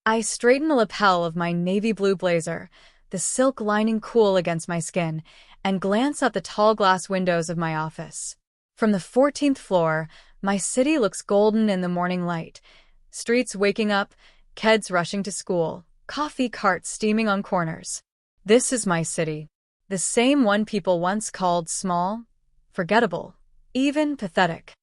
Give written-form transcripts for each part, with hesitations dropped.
I straighten the lapel of my navy blue blazer, the silk lining cool against my skin, and glance out the tall glass windows of my office. From the 14th floor, my city looks golden in the morning light. Streets waking up, kids rushing to school, coffee carts steaming on corners. This is my city. The same one people once called small, forgettable, even pathetic.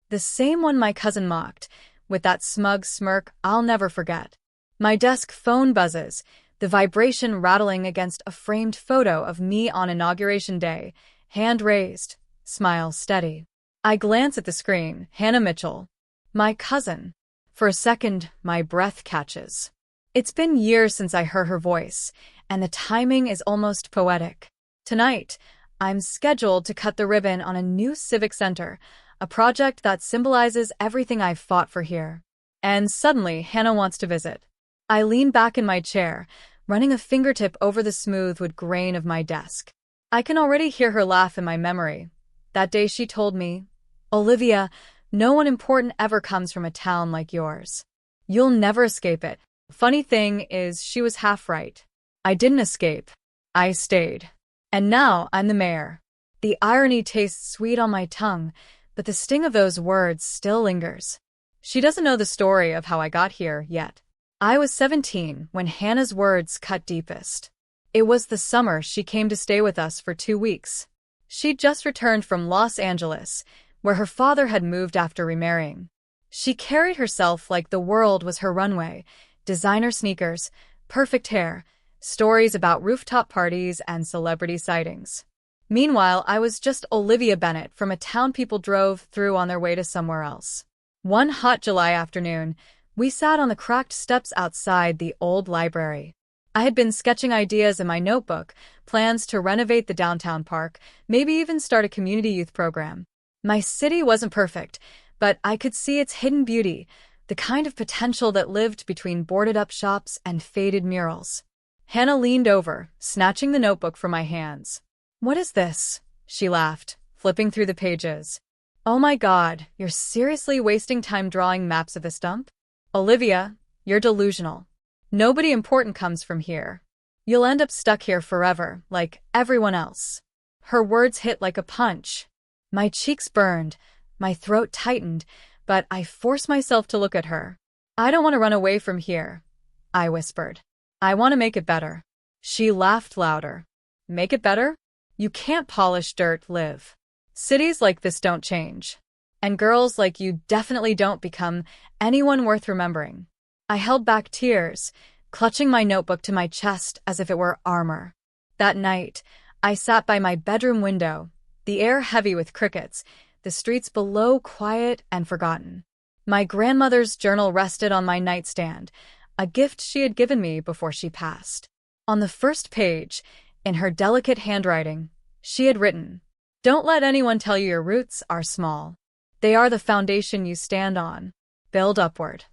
The same one my cousin mocked, with that smug smirk I'll never forget. My desk phone buzzes, the vibration rattling against a framed photo of me on Inauguration Day, hand raised, smile steady. I glance at the screen, Hannah Mitchell. My cousin. For a second, my breath catches. It's been years since I heard her voice, and the timing is almost poetic. Tonight, I'm scheduled to cut the ribbon on a new civic center, a project that symbolizes everything I've fought for here. And suddenly, Hannah wants to visit. I lean back in my chair, running a fingertip over the smooth wood grain of my desk. I can already hear her laugh in my memory. That day she told me, "Olivia, no one important ever comes from a town like yours. You'll never escape it." Funny thing is, she was half right. I didn't escape. I stayed. And now I'm the mayor. The irony tastes sweet on my tongue, but the sting of those words still lingers. She doesn't know the story of how I got here yet. I was 17 when Hannah's words cut deepest. It was the summer she came to stay with us for 2 weeks. She'd just returned from Los Angeles, where her father had moved after remarrying. She carried herself like the world was her runway, designer sneakers, perfect hair, stories about rooftop parties and celebrity sightings. Meanwhile, I was just Olivia Bennett from a town people drove through on their way to somewhere else. One hot July afternoon, we sat on the cracked steps outside the old library. I had been sketching ideas in my notebook, plans to renovate the downtown park, maybe even start a community youth program. My city wasn't perfect, but I could see its hidden beauty, the kind of potential that lived between boarded-up shops and faded murals. Hannah leaned over, snatching the notebook from my hands. "What is this?" she laughed, flipping through the pages. "Oh my God, you're seriously wasting time drawing maps of a stump? Olivia, you're delusional. Nobody important comes from here. You'll end up stuck here forever, like everyone else." Her words hit like a punch. My cheeks burned, my throat tightened, but I forced myself to look at her. "I don't want to run away from here," I whispered. "I want to make it better." She laughed louder. "Make it better? You can't polish dirt, Liv. Cities like this don't change. And girls like you definitely don't become anyone worth remembering." I held back tears, clutching my notebook to my chest as if it were armor. That night, I sat by my bedroom window, the air heavy with crickets, the streets below quiet and forgotten. My grandmother's journal rested on my nightstand, a gift she had given me before she passed. On the first page, in her delicate handwriting, she had written, "Don't let anyone tell you your roots are small. They are the foundation you stand on. Build upward."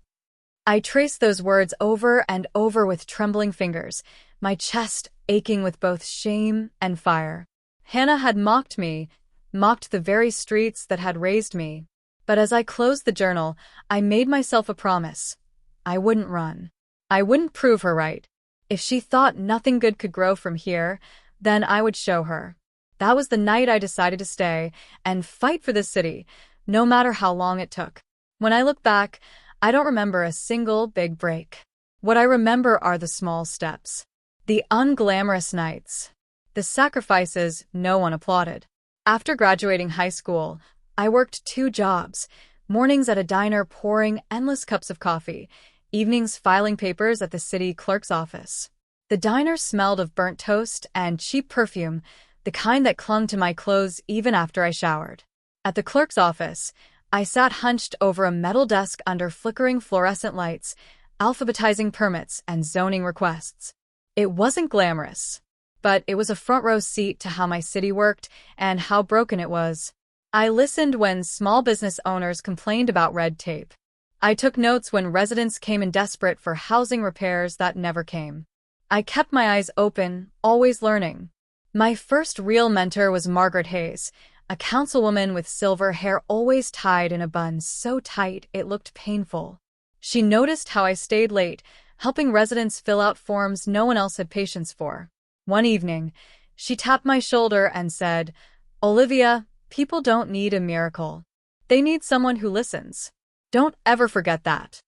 I traced those words over and over with trembling fingers, my chest aching with both shame and fire. Hannah had mocked me, mocked the very streets that had raised me. But as I closed the journal, I made myself a promise. I wouldn't run. I wouldn't prove her right. If she thought nothing good could grow from here, then I would show her. That was the night I decided to stay and fight for this city, no matter how long it took. When I look back, I don't remember a single big break. What I remember are the small steps, the unglamorous nights, the sacrifices no one applauded. After graduating high school, I worked 2 jobs, mornings at a diner pouring endless cups of coffee, evenings filing papers at the city clerk's office. The diner smelled of burnt toast and cheap perfume, the kind that clung to my clothes even after I showered. At the clerk's office, I sat hunched over a metal desk under flickering fluorescent lights, alphabetizing permits and zoning requests. It wasn't glamorous, but it was a front-row seat to how my city worked and how broken it was. I listened when small business owners complained about red tape. I took notes when residents came in desperate for housing repairs that never came. I kept my eyes open, always learning. My first real mentor was Margaret Hayes, a councilwoman with silver hair always tied in a bun so tight it looked painful. She noticed how I stayed late, helping residents fill out forms no one else had patience for. One evening, she tapped my shoulder and said, "Olivia, people don't need a miracle. They need someone who listens. Don't ever forget that."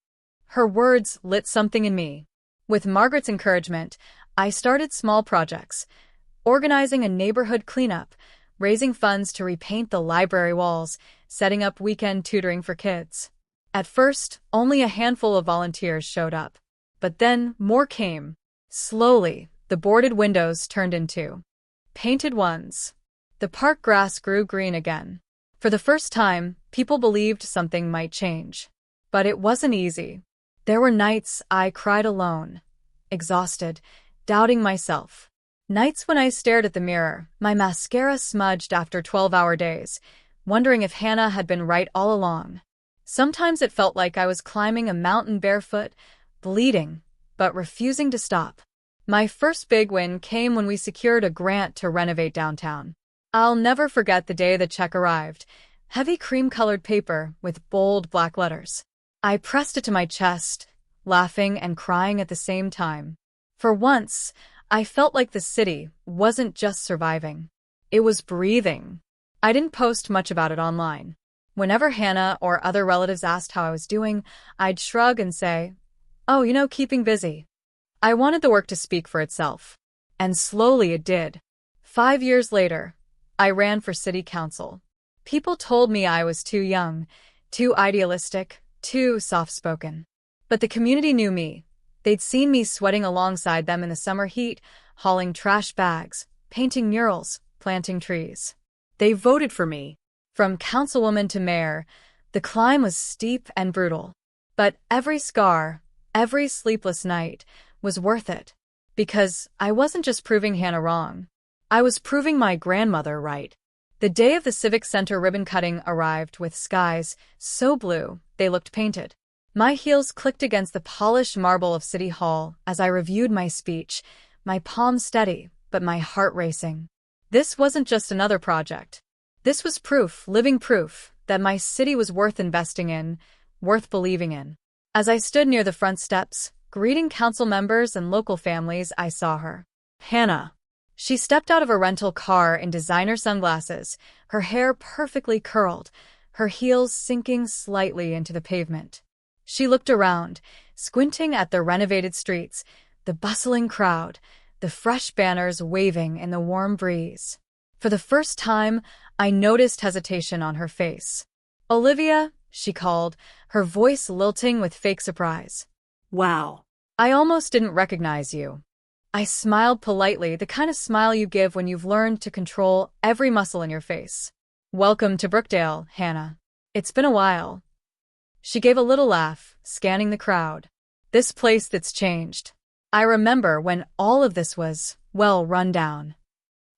Her words lit something in me. With Margaret's encouragement, I started small projects, organizing a neighborhood cleanup, raising funds to repaint the library walls, setting up weekend tutoring for kids. At first, only a handful of volunteers showed up. But then more came. Slowly, the boarded windows turned into painted ones. The park grass grew green again. For the first time, people believed something might change. But it wasn't easy. There were nights I cried alone, exhausted, doubting myself. Nights when I stared at the mirror, my mascara smudged after 12-hour days, wondering if Hannah had been right all along. Sometimes it felt like I was climbing a mountain barefoot, bleeding, but refusing to stop. My first big win came when we secured a grant to renovate downtown. I'll never forget the day the check arrived, heavy cream-colored paper with bold black letters. I pressed it to my chest, laughing and crying at the same time. For once, I felt like the city wasn't just surviving. It was breathing. I didn't post much about it online. Whenever Hannah or other relatives asked how I was doing, I'd shrug and say, "Oh, keeping busy." I wanted the work to speak for itself. And slowly it did. 5 years later, I ran for city council. People told me I was too young, too idealistic, too soft-spoken. But the community knew me. They'd seen me sweating alongside them in the summer heat, hauling trash bags, painting murals, planting trees. They voted for me. From councilwoman to mayor, the climb was steep and brutal. But every scar, every sleepless night, was worth it. Because I wasn't just proving Hannah wrong. I was proving my grandmother right. The day of the Civic Center ribbon cutting arrived with skies so blue they looked painted. My heels clicked against the polished marble of City Hall as I reviewed my speech, my palms steady, but my heart racing. This wasn't just another project. This was proof, living proof, that my city was worth investing in, worth believing in. As I stood near the front steps, greeting council members and local families, I saw her. Hannah. She stepped out of a rental car in designer sunglasses, her hair perfectly curled, her heels sinking slightly into the pavement. She looked around, squinting at the renovated streets, the bustling crowd, the fresh banners waving in the warm breeze. For the first time, I noticed hesitation on her face. "Olivia," she called, her voice lilting with fake surprise. "Wow. I almost didn't recognize you." I smiled politely, the kind of smile you give when you've learned to control every muscle in your face. "Welcome to Brookdale, Hannah. It's been a while." She gave a little laugh, scanning the crowd. "This place that's changed. I remember when all of this was, well, run down."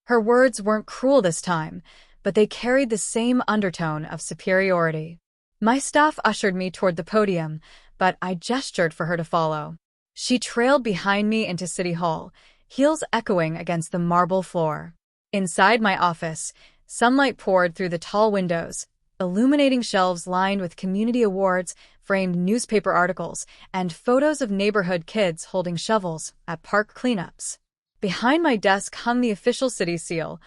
Her words weren't cruel this time, but they carried the same undertone of superiority. My staff ushered me toward the podium, but I gestured for her to follow. She trailed behind me into City Hall, heels echoing against the marble floor. Inside my office, sunlight poured through the tall windows, illuminating shelves lined with community awards, framed newspaper articles, and photos of neighborhood kids holding shovels at park cleanups. Behind my desk hung the official city seal,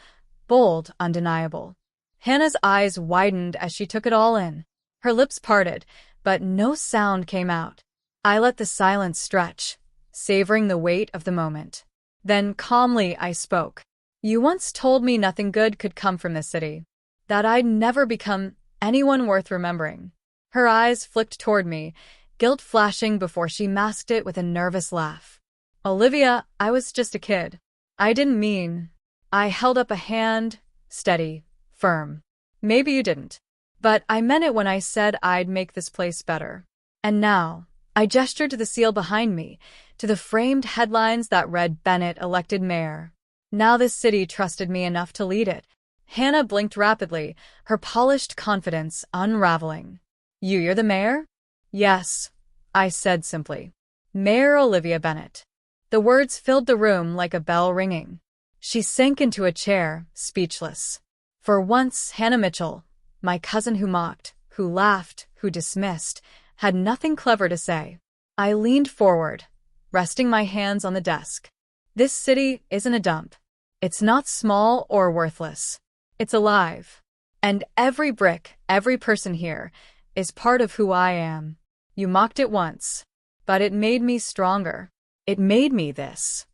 bold, undeniable. Hannah's eyes widened as she took it all in. Her lips parted, but no sound came out. I let the silence stretch, savoring the weight of the moment. Then calmly I spoke. "You once told me nothing good could come from this city. That I'd never become anyone worth remembering." Her eyes flicked toward me, guilt flashing before she masked it with a nervous laugh. "Olivia, I was just a kid. I didn't mean..." I held up a hand, steady, firm. "Maybe you didn't. But I meant it when I said I'd make this place better." And now, I gestured to the seal behind me, to the framed headlines that read Bennett elected mayor. Now this city trusted me enough to lead it. Hannah blinked rapidly, her polished confidence unraveling. You're the mayor?" "Yes," I said simply. "Mayor Olivia Bennett." The words filled the room like a bell ringing. She sank into a chair, speechless. For once, Hannah Mitchell, my cousin who mocked, who laughed, who dismissed, had nothing clever to say. I leaned forward, resting my hands on the desk. This city isn't a dump. It's not small or worthless. It's alive. And every brick, every person here, is part of who I am. You mocked it once, but it made me stronger. It made me this.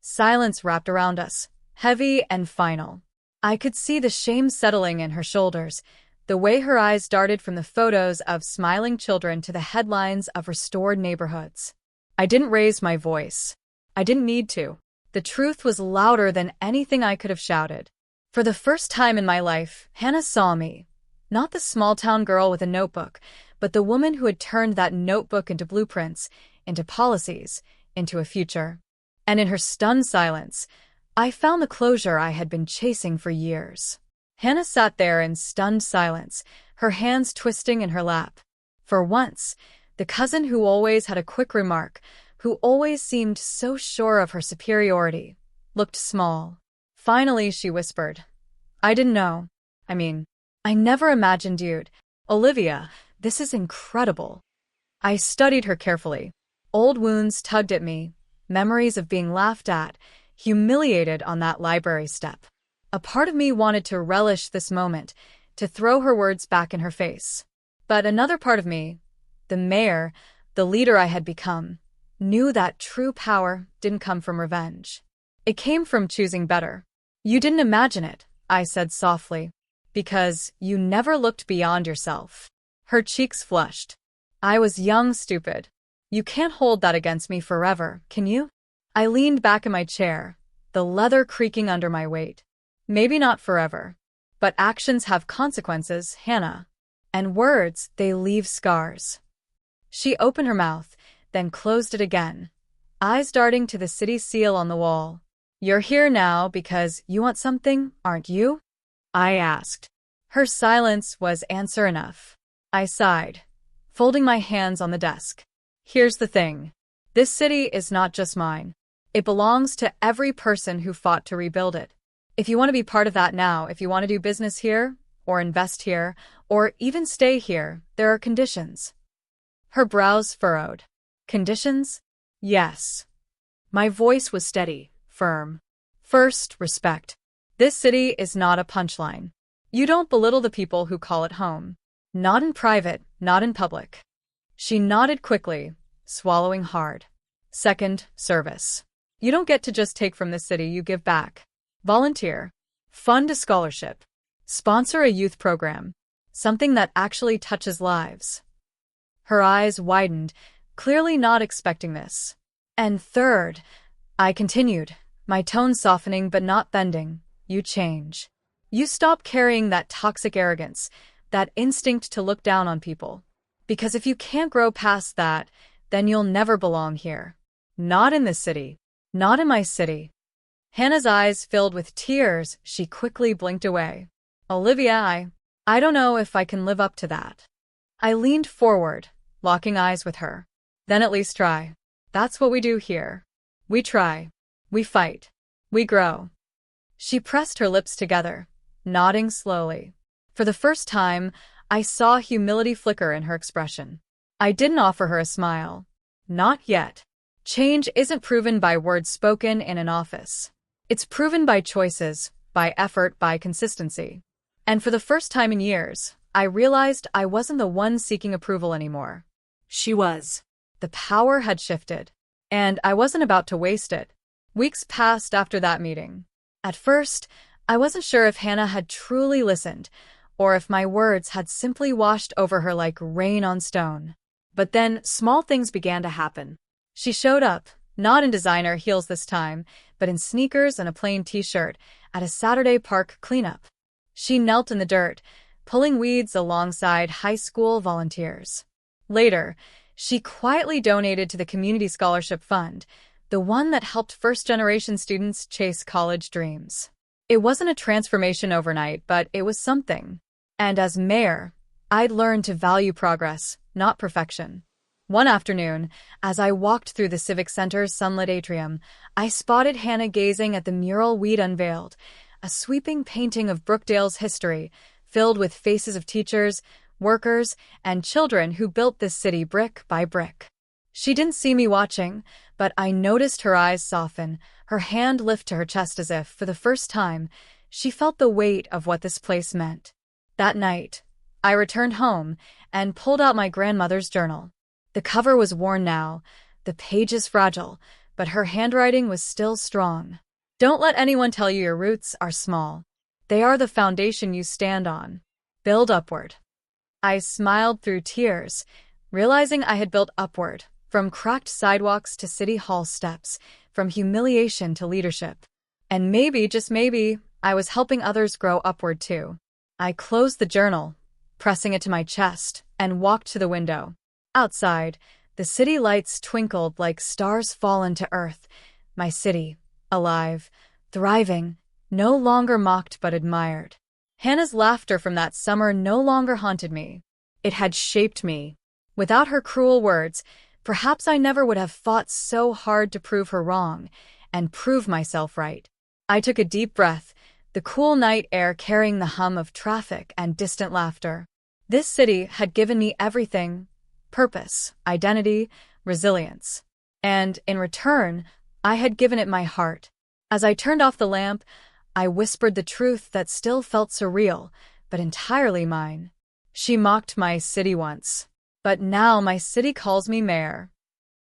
Silence wrapped around us, heavy and final. I could see the shame settling in her shoulders, the way her eyes darted from the photos of smiling children to the headlines of restored neighborhoods. I didn't raise my voice. I didn't need to. The truth was louder than anything I could have shouted. For the first time in my life, Hannah saw me. Not the small-town girl with a notebook, but the woman who had turned that notebook into blueprints, into policies, into a future. And in her stunned silence, I found the closure I had been chasing for years. Hannah sat there in stunned silence, her hands twisting in her lap. For once, the cousin who always had a quick remark, who always seemed so sure of her superiority, looked small. Finally, she whispered, "I didn't know. I never imagined you'd. Olivia, this is incredible." I studied her carefully. Old wounds tugged at me, memories of being laughed at, humiliated on that library step. A part of me wanted to relish this moment, to throw her words back in her face. But another part of me, the mayor, the leader I had become, knew that true power didn't come from revenge. It came from choosing better. "You didn't imagine it," I said softly, "because you never looked beyond yourself." Her cheeks flushed. "I was young, stupid. You can't hold that against me forever, can you?" I leaned back in my chair, the leather creaking under my weight. "Maybe not forever. But actions have consequences, Hannah. And words, they leave scars." She opened her mouth, then closed it again, eyes darting to the city seal on the wall. "You're here now because you want something, aren't you?" I asked. Her silence was answer enough. I sighed, folding my hands on the desk. "Here's the thing. This city is not just mine. It belongs to every person who fought to rebuild it. If you want to be part of that now, if you want to do business here, or invest here, or even stay here, there are conditions." Her brows furrowed. "Conditions?" "Yes." My voice was steady, firm. "First, respect. This city is not a punchline. You don't belittle the people who call it home. Not in private, not in public." She nodded quickly, swallowing hard. "Second, service. You don't get to just take from this city, you give back. Volunteer. Fund a scholarship. Sponsor a youth program. Something that actually touches lives." Her eyes widened, clearly not expecting this. "And third," I continued, my tone softening but not bending, "you change. You stop carrying that toxic arrogance, that instinct to look down on people. Because if you can't grow past that, then you'll never belong here. Not in this city. Not in my city." Hannah's eyes filled with tears. She quickly blinked away. "Olivia, I don't know if I can live up to that." I leaned forward, locking eyes with her. "Then at least try. That's what we do here. We try. We fight. We grow." She pressed her lips together, nodding slowly. For the first time, I saw humility flicker in her expression. I didn't offer her a smile. Not yet. Change isn't proven by words spoken in an office. It's proven by choices, by effort, by consistency. And for the first time in years, I realized I wasn't the one seeking approval anymore. She was. The power had shifted, and I wasn't about to waste it. Weeks passed after that meeting. At first, I wasn't sure if Hannah had truly listened, or if my words had simply washed over her like rain on stone. But then, small things began to happen. She showed up, not in designer heels this time, but in sneakers and a plain t-shirt, at a Saturday park cleanup. She knelt in the dirt, pulling weeds alongside high school volunteers. Later, she quietly donated to the Community Scholarship Fund, the one that helped first-generation students chase college dreams. It wasn't a transformation overnight, but it was something. And as mayor, I'd learned to value progress, not perfection. One afternoon, as I walked through the Civic Center's sunlit atrium, I spotted Hannah gazing at the mural we'd unveiled, a sweeping painting of Brookdale's history, filled with faces of teachers, workers, and children who built this city brick by brick. She didn't see me watching, But I noticed her eyes soften, her hand lift to her chest as if, for the first time, she felt the weight of what this place meant. That night, I returned home and pulled out my grandmother's journal. The cover was worn now, the pages fragile, but her handwriting was still strong. Don't let anyone tell you your roots are small. They are the foundation you stand on. Build upward. I smiled through tears, realizing I had built upward, from cracked sidewalks to city hall steps, from humiliation to leadership. And maybe, just maybe, I was helping others grow upward too. I closed the journal, pressing it to my chest, and walked to the window. Outside, the city lights twinkled like stars fallen to earth. My city, alive, thriving, no longer mocked but admired. Hannah's laughter from that summer no longer haunted me. It had shaped me. Without her cruel words, perhaps I never would have fought so hard to prove her wrong, and prove myself right. I took a deep breath, the cool night air carrying the hum of traffic and distant laughter. This city had given me everything: purpose, identity, resilience. And, in return, I had given it my heart. As I turned off the lamp, I whispered the truth that still felt surreal, but entirely mine. She mocked my city once, but now my city calls me mayor.